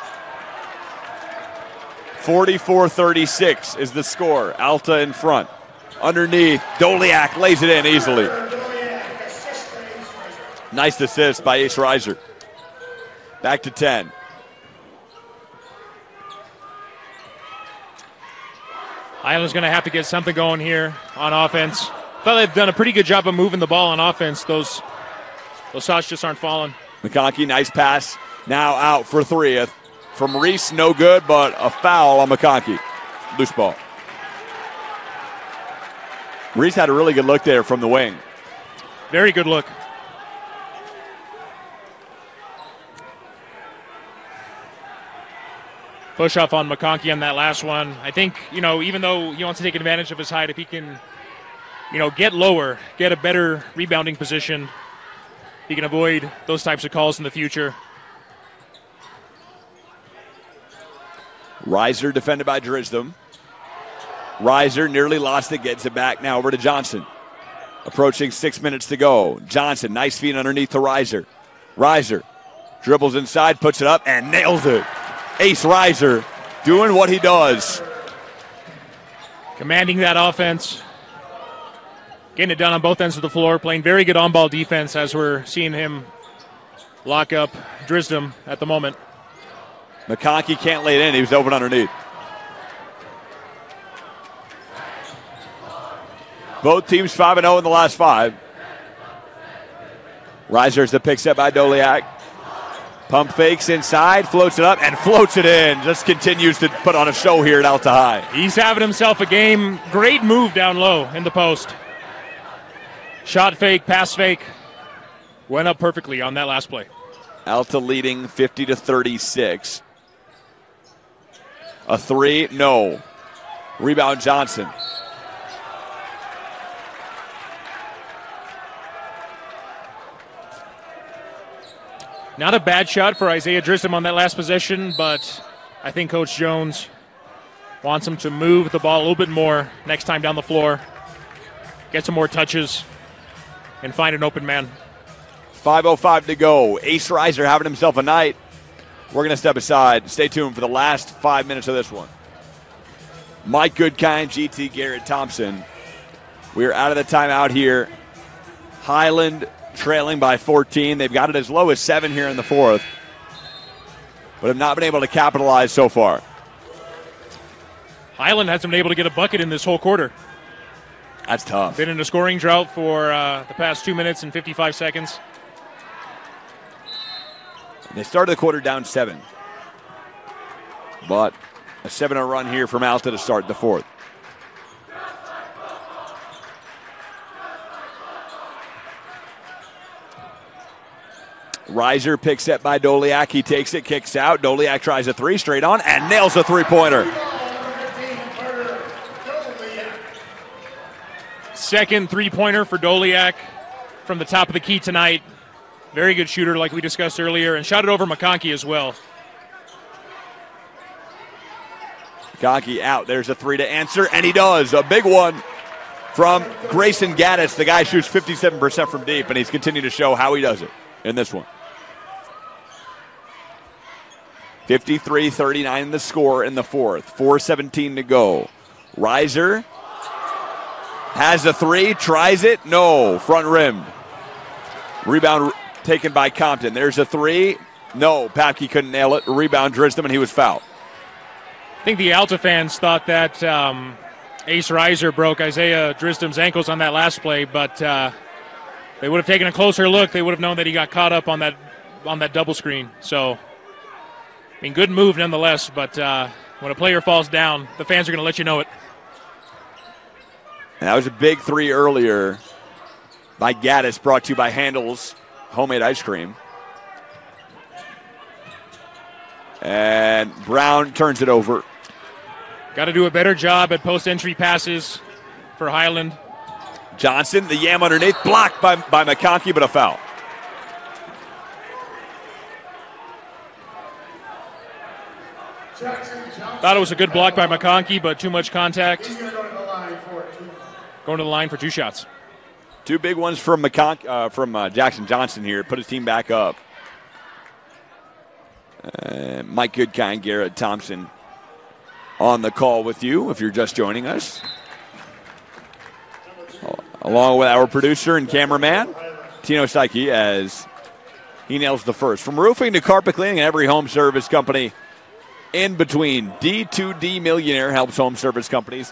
44-36 is the score. Alta in front. Underneath, Doliak lays it in easily. Nice assist by Ace Reiser. Back to 10. Highland's going to have to get something going here on offense. Thought they've done a pretty good job of moving the ball on offense. Those shots just aren't falling. McConkey, nice pass. Now out for 3. From Reese, no good, but a foul on McConkey. Loose ball. Reese had a really good look there from the wing. Very good look. Push off on McConkey on that last one. I think, even though he wants to take advantage of his height, if he can, get lower, get a better rebounding position, he can avoid those types of calls in the future. Reiser defended by Drisdom. Reiser nearly lost it, gets it back now over to Johnson. Approaching 6 minutes to go. Johnson, nice feed underneath to Reiser. Reiser dribbles inside, puts it up, and nails it. Ace Reiser doing what he does. Commanding that offense. Getting it done on both ends of the floor. Playing very good on-ball defense as we're seeing him lock up Drisdom at the moment. McConkey can't lay it in. He was open underneath. Both teams 5-0 in the last 5. Reiser's the pick set by Doliak. Pump fakes inside, floats it up, and floats it in. Just continues to put on a show here at Alta High. He's having himself a game. Great move down low in the post. Shot fake, pass fake. Went up perfectly on that last play. Alta leading 50-36. A 3, no. Rebound Johnson. Not a bad shot for Isaiah Drisdom on that last possession, but I think Coach Jones wants him to move the ball a little bit more next time down the floor, get some more touches, and find an open man. 5:05 to go. Ace Reiser having himself a night. We're going to step aside. Stay tuned for the last 5 minutes of this one. Mike Goodkind, GT Garrett Thompson. We're out of the timeout here. Highland trailing by 14. They've got it as low as 7 here in the 4th, but have not been able to capitalize so far. Highland hasn't been able to get a bucket in this whole quarter. That's tough. Been in a scoring drought for the past 2 minutes and 55 seconds. They started the quarter down 7, but a 7-0 run here from Alta to start the 4th. Reiser picks it by Doliak. He takes it, kicks out. Doliak tries a 3 straight on and nails a 3-pointer. Second 3-pointer for Doliak from the top of the key tonight. Very good shooter like we discussed earlier, and shot it over McConkey as well. McConkey out. There's a 3 to answer, and he does. A big one from Grayson Gaddis. The guy shoots 57% from deep, and he's continued to show how he does it in this one. 53-39 the score in the 4th. 4:17 to go. Reiser has a 3, tries it. No, front rimmed. Rebound taken by Compton. There's a 3. No, Papke couldn't nail it. Rebound Drisdom, and he was fouled. I think the Alta fans thought that Ace Reiser broke Isaiah Drisdom's ankles on that last play, but they would have taken a closer look. They would have known that he got caught up on that double screen. So, I mean, good move nonetheless, but when a player falls down, the fans are going to let you know it. And that was a big three earlier by Gaddis, brought to you by Handel's Homemade Ice Cream. And Brown turns it over. Got to do a better job at post-entry passes for Highland. Johnson, the yam underneath, blocked by McConkey, but a foul. Thought it was a good block by McConkey, but too much contact. Going to the line for 2 shots. 2 big ones from Jackson Johnson here. Put his team back up. Mike Goodkind, Garrett Thompson on the call with you if you're just joining us. Along with our producer and cameraman, Tino Psyche, as he nails the first. From roofing to carpet cleaning and every home service company in between, D2D Millionaire helps home service companies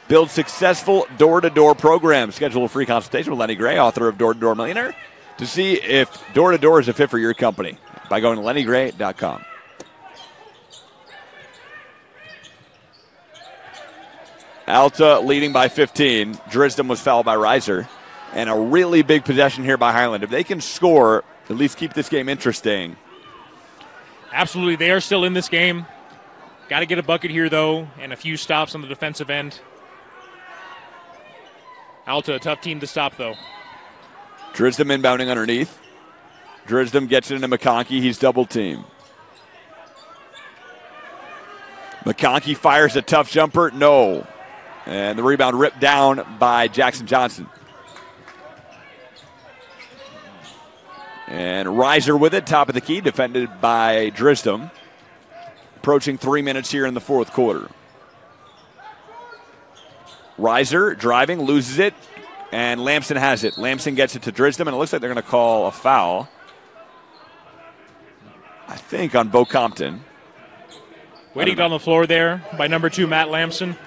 build successful door-to-door programs. Schedule a free consultation with Lenny Gray, author of Door-to-Door Millionaire, to see if door-to-door is a fit for your company by going to lennygray.com. Alta leading by 15. Drisdom was fouled by Reiser. And a really big possession here by Highland. If they can score, at least keep this game interesting. Absolutely. They are still in this game. Got to get a bucket here, though, and a few stops on the defensive end. Alta, a tough team to stop, though. Drisdom inbounding underneath. Drisdom gets it into McConkey. He's double-teamed. McConkey fires a tough jumper. No. And the rebound ripped down by Jackson Johnson. And Reiser with it, top of the key, defended by Drisdom. Approaching 3 minutes here in the fourth quarter. Reiser driving, loses it, and Lamson has it. Lamson gets it to Drisdom, and it looks like they're going to call a foul. I think on Bo Compton. Waiting on the floor there by number 2, Matt Lamson.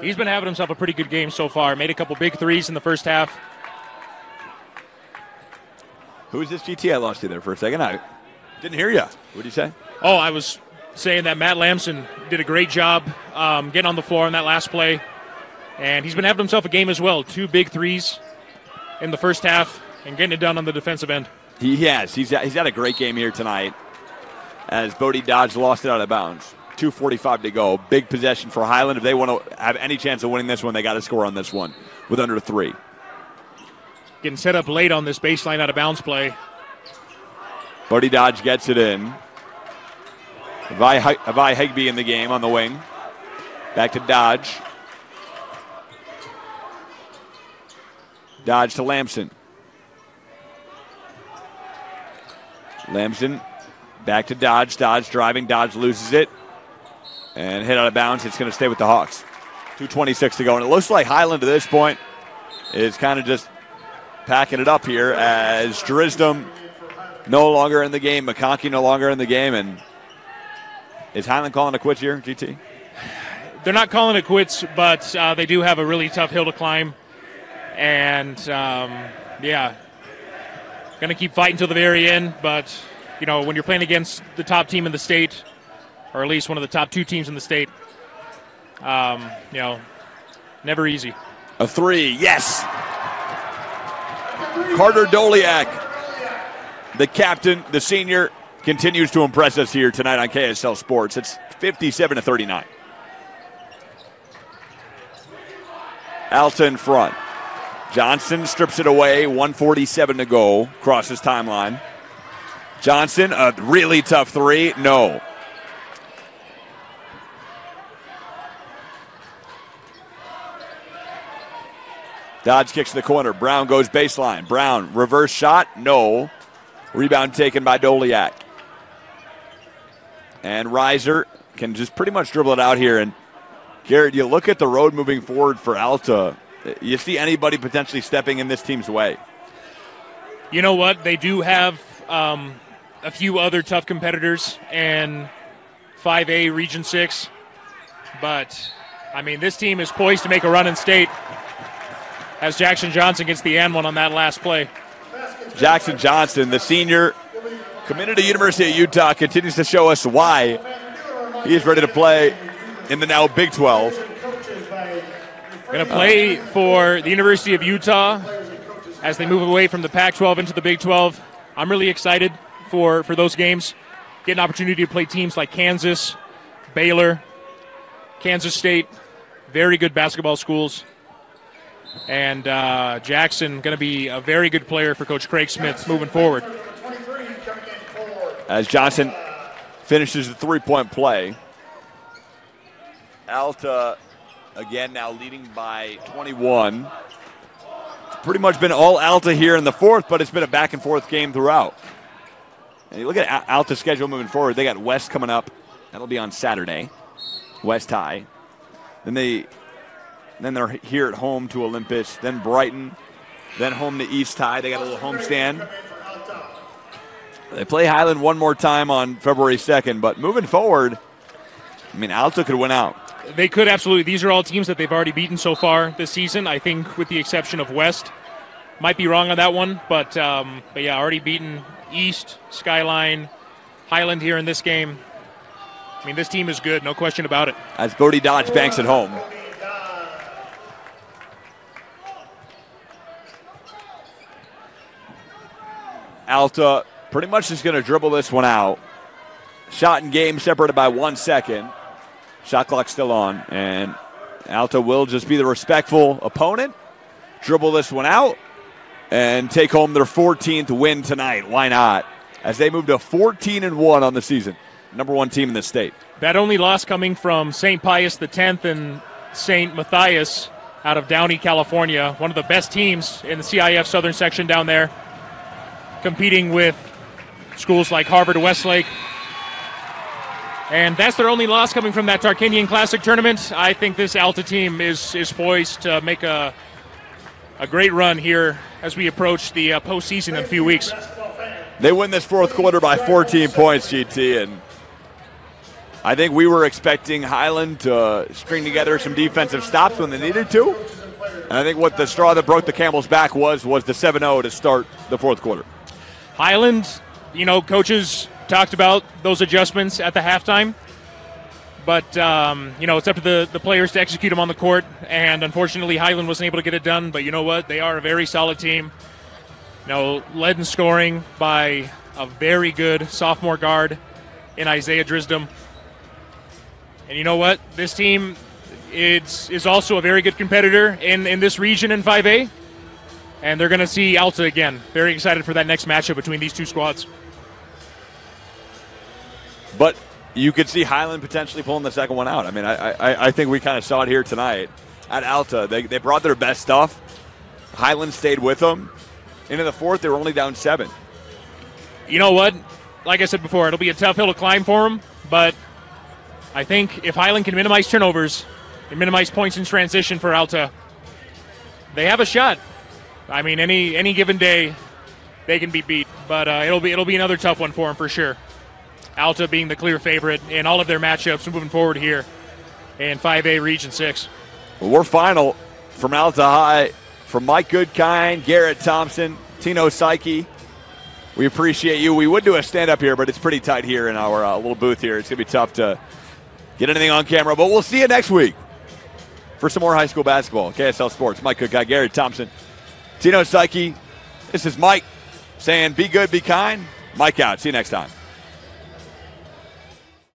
He's been having himself a pretty good game so far. Made a couple big threes in the first half. Who is this, GT? I lost you there for a second. I didn't hear you. What did you say? Oh, I was saying that Matt Lamson did a great job getting on the floor on that last play. And he's been having himself a game as well. 2 big threes in the first half and getting it done on the defensive end. He has. He's had a great game here tonight as Bodie Dodge lost it out of bounds. 2:45 to go. Big possession for Highland. If they want to have any chance of winning this one, they got to score on this one with under 3. Getting set up late on this baseline out of bounds play. Bodie Dodge gets it in. Avi Higby in the game on the wing. Back to Dodge. Dodge to Lamson. Lamson back to Dodge. Dodge driving. Dodge loses it. And hit out of bounds. It's going to stay with the Hawks. 2:26 to go. And it looks like Highland to this point is kind of just packing it up here as Drisdom no longer in the game. McConkey no longer in the game. And is Highland calling it quits here, GT? They're not calling it quits, but they do have a really tough hill to climb. And, yeah, going to keep fighting till the very end. But, you know, when you're playing against the top team in the state, or at least one of the top 2 teams in the state, you know, never easy. A 3, yes. Carter Doliak, the captain, the senior, continues to impress us here tonight on KSL Sports. It's 57-39. Alta in front. Johnson strips it away, 1:47 to go, crosses timeline. Johnson, a really tough 3, no. Dodge kicks to the corner. Brown goes baseline. Brown, reverse shot, no. Rebound taken by Doliak. And Reiser can just pretty much dribble it out here. And Garrett, you look at the road moving forward for Alta. You see anybody potentially stepping in this team's way? You know what? They do have a few other tough competitors in 5A Region 6. But I mean, this team is poised to make a run in state as Jackson Johnson gets the and one on that last play. Jackson Johnson, the senior, committed to University of Utah, continues to show us why he is ready to play in the now Big 12. Going to play for the University of Utah as they move away from the Pac-12 into the Big 12. I'm really excited for those games. Get an opportunity to play teams like Kansas, Baylor, Kansas State, very good basketball schools. And Jackson going to be a very good player for Coach Craig Smith moving forward. As Johnson finishes the three-point play, Alta again now leading by 21. It's pretty much been all Alta here in the fourth, but it's been a back-and-forth game throughout. And you look at Alta's schedule moving forward. They got West coming up. That'll be on Saturday. West High. Then they're here at home to Olympus. Then Brighton. Then home to East High. They got a little homestand. They play Highland one more time on February 2nd. But moving forward, I mean, Alta could win out. They could, absolutely. These are all teams that they've already beaten so far this season, I think, with the exception of West. Might be wrong on that one, but yeah, already beaten East, Skyline, Highland here in this game. I mean, this team is good, no question about it. As Bodie Dodge banks at home. Alta pretty much is going to dribble this one out. Shot and game separated by 1 second. Shot clock still on, and Alta will just be the respectful opponent, dribble this one out, and take home their 14th win tonight. Why not? As they move to 14-1 on the season. Number one team in the state. That only loss coming from St. Pius X and St. Matthias out of Downey, California. One of the best teams in the CIF Southern section down there, competing with schools like Harvard, Westlake. And that's their only loss coming from that Tarkanian Classic tournament. I think this Alta team is poised to make a great run here as we approach the postseason in a few weeks. They win this fourth quarter by 14 points, GT, and I think we were expecting Highland to string together some defensive stops when they needed to. And I think what the straw that broke the camel's back was the 7-0 to start the fourth quarter. Highland, coaches talked about those adjustments at the halftime. But, it's up to the players to execute them on the court. And unfortunately, Highland wasn't able to get it done. But you know what? They are a very solid team. Led in scoring by a very good sophomore guard in Isaiah Drisdom. And you know what? This team is also a very good competitor in this region in 5A. And they're going to see Alta again. Very excited for that next matchup between these two squads. But you could see Highland potentially pulling the second one out. I mean, I think we kind of saw it here tonight at Alta. They brought their best stuff. Highland stayed with them. Into the fourth, they were only down 7. You know what? Like I said before, it'll be a tough hill to climb for them. But I think if Highland can minimize turnovers and minimize points in transition for Alta, they have a shot. I mean, any given day, they can be beat. But it'll be another tough one for them for sure. Alta being the clear favorite in all of their matchups moving forward here in 5A Region 6. Well, we're final from Alta High, from Mike Goodkind, Garrett Thompson, Tino Psyche. We appreciate you. We would do a stand-up here, but it's pretty tight here in our little booth here. It's going to be tough to get anything on camera, but we'll see you next week for some more high school basketball. KSL Sports, Mike Goodkind, Garrett Thompson, Tino Psyche. This is Mike saying be good, be kind. Mike out. See you next time.